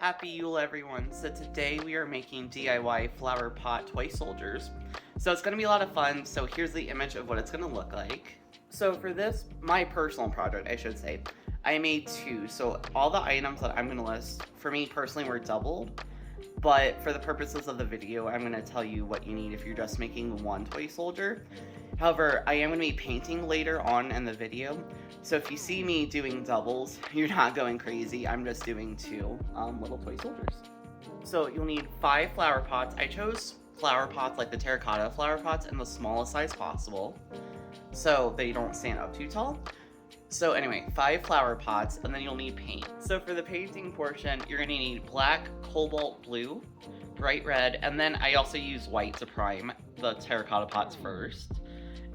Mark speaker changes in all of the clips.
Speaker 1: Happy Yule, everyone. So today we are making DIY flower pot toy soldiers. So it's going to be a lot of fun. So here's the image of what it's going to look like. So for this, my personal project, I should say, I made two. So all the items that I'm going to list, for me personally, were doubled. But for the purposes of the video, I'm going to tell you what you need if you're just making one toy soldier. However, I am going to be painting later on in the video, so if you see me doing doubles, you're not going crazy. I'm just doing two little toy soldiers. So you'll need 5 flower pots. I chose flower pots like the terracotta flower pots in the smallest size possible, so they don't stand up too tall. So anyway, 5 flower pots, and then you'll need paint. So for the painting portion, you're going to need black, cobalt blue, bright red, and then I also use white to prime the terracotta pots first.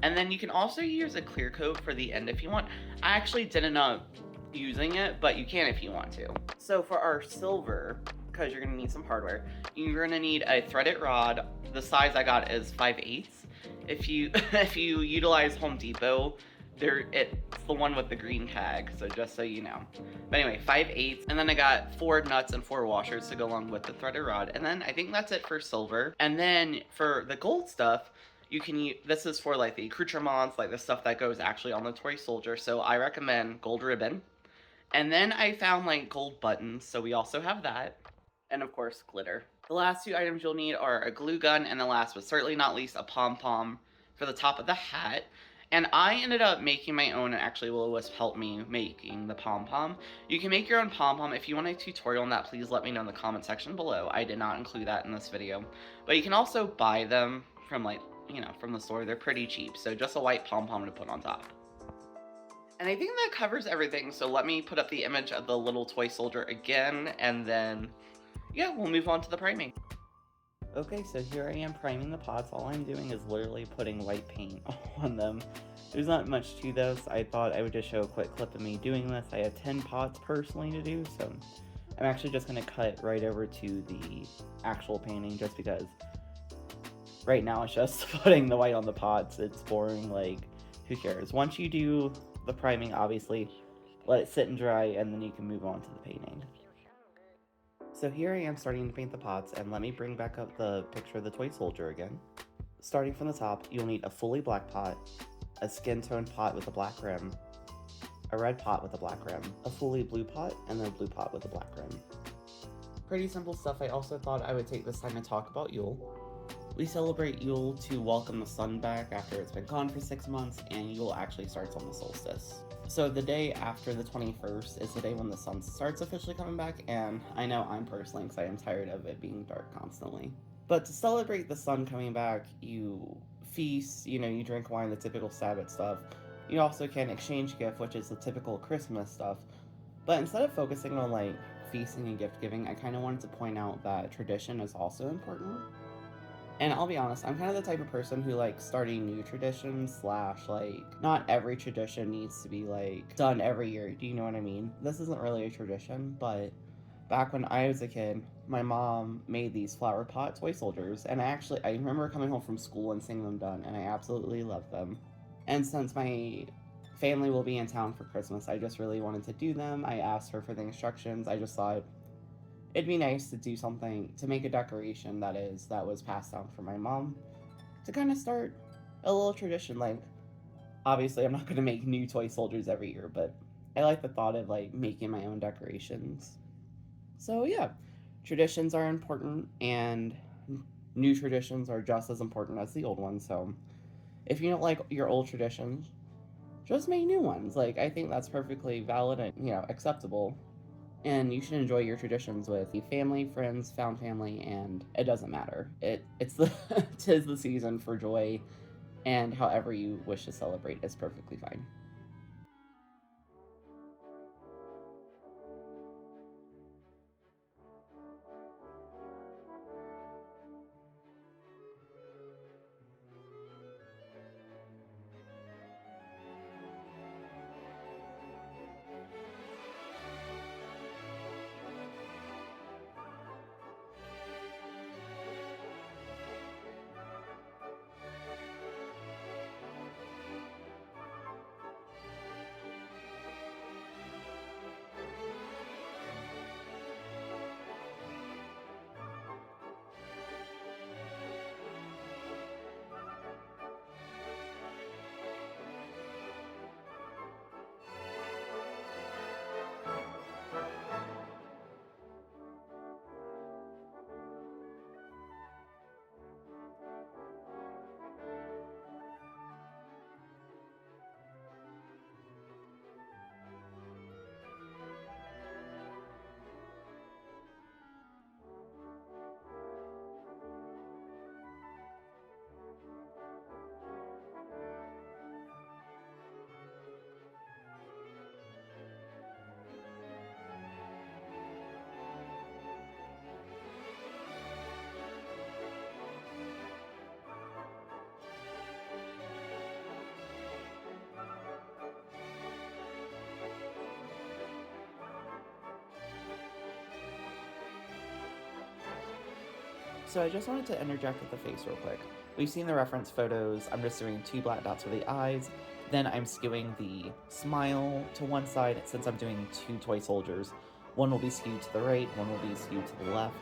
Speaker 1: And then you can also use a clear coat for the end if you want. I actually didn't end up using it, but you can if you want to. So for our silver, because you're going to need some hardware, you're going to need a threaded rod. The size I got is 5/8. If you utilize Home Depot, it's the one with the green tag, so just so you know. But anyway, 5/8, and then I got 4 nuts and 4 washers to go along with the threaded rod, and then I think that's it for silver. And then for the gold stuff, you can use, this is for like the accoutrements, like the stuff that goes actually on the toy soldier, so I recommend gold ribbon. And then I found like gold buttons, so we also have that. And of course, glitter. The last 2 items you'll need are a glue gun, and the last but certainly not least, a pom-pom for the top of the hat. And I ended up making my own, and actually Will-O-Wisp helped me making the pom-pom. You can make your own pom-pom. If you want a tutorial on that, please let me know in the comment section below. I did not include that in this video. But you can also buy them from like, from the store. They're pretty cheap, so just a white pom-pom to put on top. And I think that covers everything, so let me put up the image of the little toy soldier again, and then, yeah, we'll move on to the priming. Okay, so here I am priming the pots. All I'm doing is literally putting white paint on them. There's not much to this. I thought I would just show a quick clip of me doing this. I have 10 pots personally to do, so I'm actually just going to cut right over to the actual painting just because right now it's just putting the white on the pots. It's boring, like, who cares? Once you do the priming, obviously, let it sit and dry, and then you can move on to the painting. So here I am starting to paint the pots, and let me bring back up the picture of the toy soldier again. Starting from the top, you'll need a fully black pot, a skin tone pot with a black rim, a red pot with a black rim, a fully blue pot, and then a blue pot with a black rim. Pretty simple stuff. I also thought I would take this time to talk about Yule. We celebrate Yule to welcome the sun back after it's been gone for 6 months, and Yule actually starts on the solstice. So the day after the 21st is the day when the sun starts officially coming back, and I know I'm personally because I am tired of it being dark constantly. But to celebrate the sun coming back, you feast, you drink wine, the typical Sabbath stuff. You also can exchange gift, which is the typical Christmas stuff. But instead of focusing on like feasting and gift giving, I kind of wanted to point out that tradition is also important. And I'll be honest, I'm kind of the type of person who likes starting new traditions / like, not every tradition needs to be like done every year. Do you know what I mean? This isn't really a tradition, but back when I was a kid, my mom made these flower pot toy soldiers, and I remember coming home from school and seeing them done, and I absolutely loved them. And since my family will be in town for Christmas, I just really wanted to do them. I asked her for the instructions. I just thought it'd be nice to do something, to make a decoration that was passed down from my mom, to kind of start a little tradition. Like, obviously I'm not going to make new toy soldiers every year, but I like the thought of like making my own decorations. So yeah, traditions are important, and new traditions are just as important as the old ones. So if you don't like your old traditions, just make new ones. Like, I think that's perfectly valid and, acceptable. And you should enjoy your traditions with your family, friends, found family, and it doesn't matter. Tis the season for joy, and however you wish to celebrate is perfectly fine. So I just wanted to interject with the face real quick. We've seen the reference photos. I'm just doing 2 black dots for the eyes. Then I'm skewing the smile to one side since I'm doing 2 toy soldiers. One will be skewed to the right, one will be skewed to the left.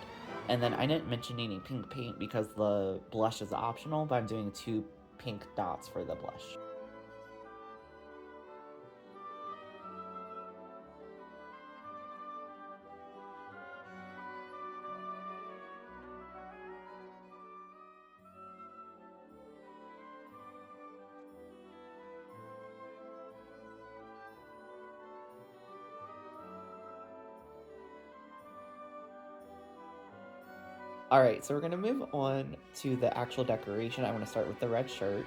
Speaker 1: And then I didn't mention needing pink paint because the blush is optional, but I'm doing 2 pink dots for the blush. Alright, so we're going to move on to the actual decoration. I'm going to start with the red shirt.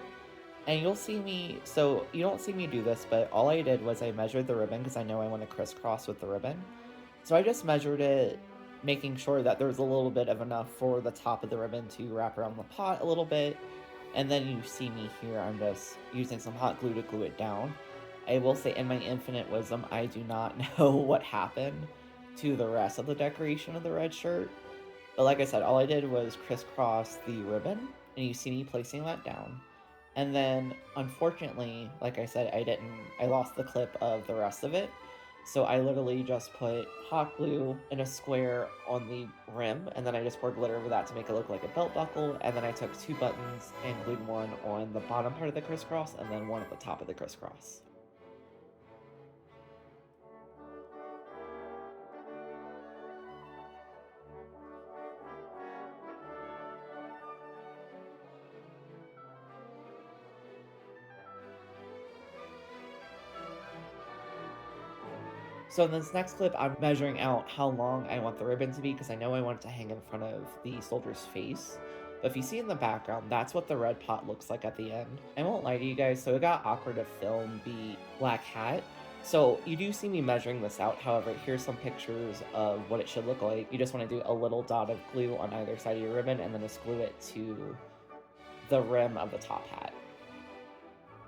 Speaker 1: And you'll see me, so you don't see me do this, but all I did was I measured the ribbon because I know I want to crisscross with the ribbon. So I just measured it, making sure that there was a little bit of enough for the top of the ribbon to wrap around the pot a little bit. And then you see me here, I'm just using some hot glue to glue it down. I will say, in my infinite wisdom, I do not know what happened to the rest of the decoration of the red shirt. But like I said, all I did was crisscross the ribbon, and you see me placing that down. And then, unfortunately, like I said, I lost the clip of the rest of it. So I literally just put hot glue in a square on the rim, and then I just poured glitter over that to make it look like a belt buckle, and then I took 2 buttons and glued one on the bottom part of the crisscross, and then one at the top of the crisscross. So in this next clip, I'm measuring out how long I want the ribbon to be because I know I want it to hang in front of the soldier's face. But if you see in the background, that's what the red pot looks like at the end. I won't lie to you guys, so it got awkward to film the black hat. So you do see me measuring this out, however, here's some pictures of what it should look like. You just want to do a little dot of glue on either side of your ribbon and then just glue it to the rim of the top hat.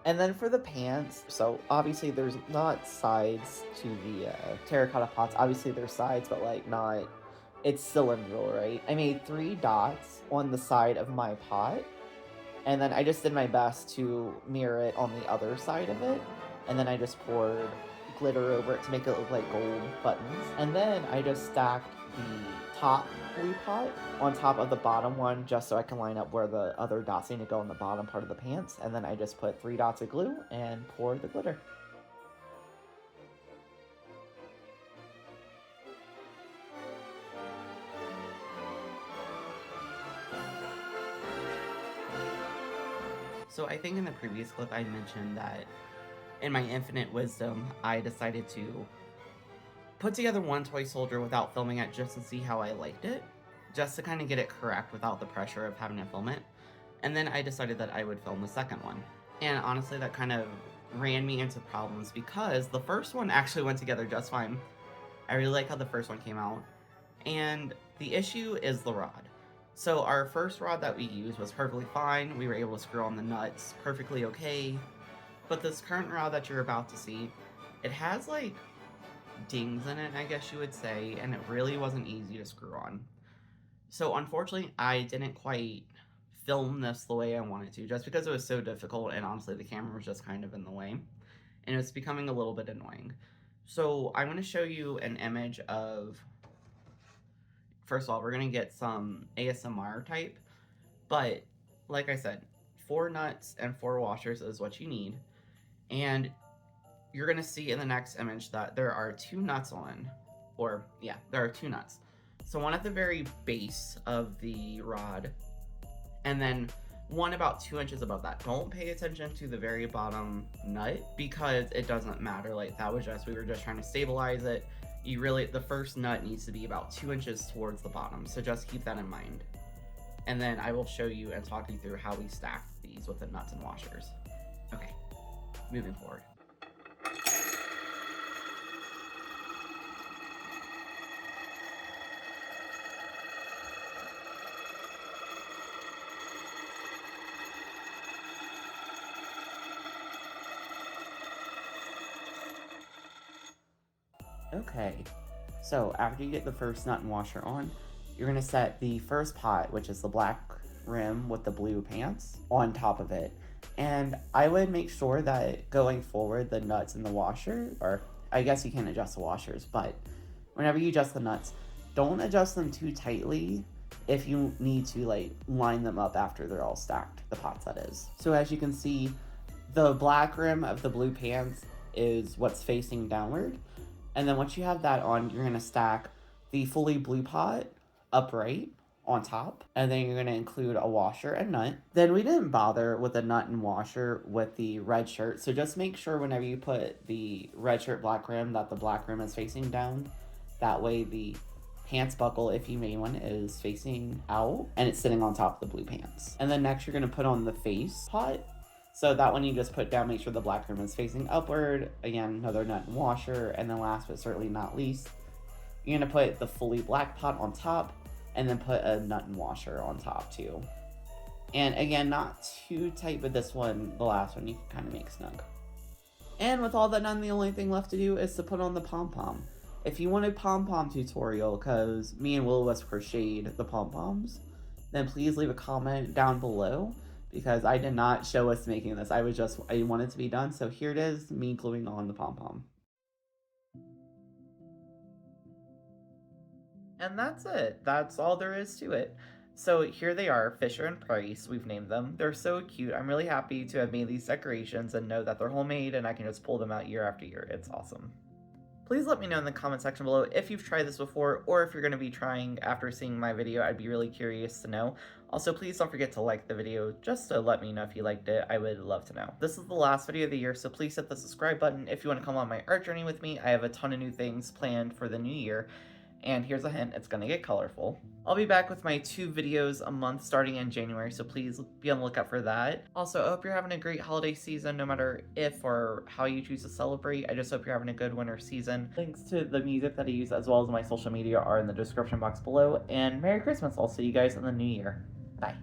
Speaker 1: And then for the pants, so obviously there's not sides to the terracotta pots. Obviously there's sides, but like not, it's cylindrical, right? I made 3 dots on the side of my pot, and then I just did my best to mirror it on the other side of it. And then I just poured glitter over it to make it look like gold buttons. And then I just stacked the top glue pot on top of the bottom one just so I can line up where the other dots need to go in the bottom part of the pants. And then I just put 3 dots of glue and poured the glitter. So I think in the previous clip I mentioned that in my infinite wisdom, I decided to put together one toy soldier without filming it just to see how I liked it, just to kind of get it correct without the pressure of having to film it. And then I decided that I would film the second one. And honestly, that kind of ran me into problems because the first one actually went together just fine. I really like how the first one came out. And the issue is the rod. So our first rod that we used was perfectly fine. We were able to screw on the nuts perfectly okay. But this current rod that you're about to see, it has like dings in it, I guess you would say, and it really wasn't easy to screw on. So unfortunately, I didn't quite film this the way I wanted to, just because it was so difficult, and honestly, the camera was just kind of in the way, and it's becoming a little bit annoying. So I'm going to show you an image of, first of all, we're going to get some ASMR type, but like I said, 4 nuts and 4 washers is what you need, and you're going to see in the next image that there are 2 nuts on, or yeah, there are 2 nuts. So one at the very base of the rod, and then one about 2 inches above that. Don't pay attention to the very bottom nut because it doesn't matter. Like that was just, we were just trying to stabilize it. You really, the first nut needs to be about 2 inches towards the bottom. So just keep that in mind. And then I will show you and talk you through how we stacked these with the nuts and washers. Okay, moving forward. Okay, so after you get the first nut and washer on, you're going to set the first pot, which is the black rim with the blue pants, on top of it. And I would make sure that going forward, the nuts in the washer, or I guess you can adjust the washers, but whenever you adjust the nuts, don't adjust them too tightly if you need to like line them up after they're all stacked, the pots that is. So as you can see, the black rim of the blue pants is what's facing downward. And then once you have that on, you're gonna stack the fully blue pot upright on top, and then you're going to include a washer and nut. Then we didn't bother with the nut and washer with the red shirt, so just make sure whenever you put the red shirt black rim that the black rim is facing down. That way the pants buckle, if you made one, is facing out and it's sitting on top of the blue pants. And then next you're going to put on the face pot. So that one you just put down, make sure the black rim is facing upward. Again, another nut and washer. And then last but certainly not least, you're going to put the fully black pot on top, and then put a nut and washer on top too. And again, not too tight, but this one, the last one, you can kind of make snug. And with all that done, the only thing left to do is to put on the pom-pom. If you want a pom-pom tutorial, because me and Will was crocheted the pom-poms, then please leave a comment down below, because I did not show us making this. I wanted it to be done, so here it is, me gluing on the pom-pom. And that's it. That's all there is to it. So here they are, Fisher and Price, we've named them. They're so cute. I'm really happy to have made these decorations and know that they're homemade and I can just pull them out year after year. It's awesome. Please let me know in the comment section below if you've tried this before or if you're going to be trying after seeing my video. I'd be really curious to know. Also, please don't forget to like the video just to let me know if you liked it. I would love to know. This is the last video of the year, so please hit the subscribe button if you want to come on my art journey with me. I have a ton of new things planned for the new year. And here's a hint, it's gonna get colorful. I'll be back with my 2 videos a month starting in January, so please be on the lookout for that. Also, I hope you're having a great holiday season, no matter if or how you choose to celebrate. I just hope you're having a good winter season. Links to the music that I use as well as my social media are in the description box below. And Merry Christmas, I'll see you guys in the new year. Bye.